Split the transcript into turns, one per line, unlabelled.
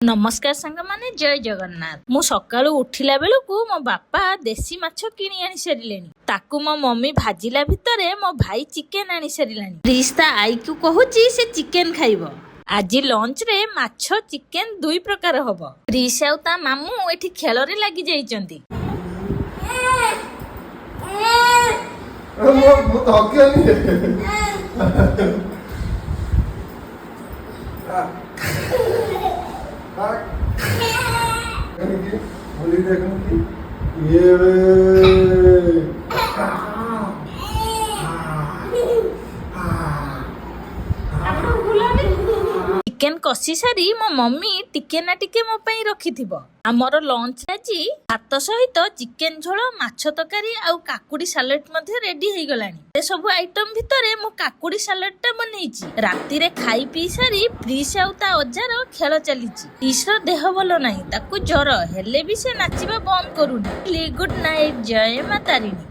नमस्कार सांग माने जय जगन्नाथ। मु सकाळू उठिला बेलକୁ मो बापा देसी माछ किणी आनी सारिलेनी। ताकू मो मम्मी भाजिला भितरे मो भाई चिकेन आनी सारिलानी। प्रिस्ता आई को कहूची से चिकेन खाइबो। आज लंच रे माछ चिकेन दुई प्रकार हबो। प्रिस आउ ता मामू एठी खेल रे लागि जाइचंती।
ମୁଁ ତ ହକିଆନି बोली देखो कि ये
चिकेन कसी सारी मो मम्मी टिके ना टिके मो पई रखिथिबो। हमर लंच आज भात सहित चिकेन झोल माछ तरकारी आउ काकुड़ी सालाड मध्ये रेडी हे गलानी। ए सब आइटम भितरे मु काकुड़ी सालाड टा बनैची। राती रे खाई पी सारी प्रिस आउ ता अजार खेल चलीची। प्रिस रो देह भलो नाही, ताकू ज्वर हेले भी से नाचिबा बंद करूनी। गुड नाइट, जय माता रानी।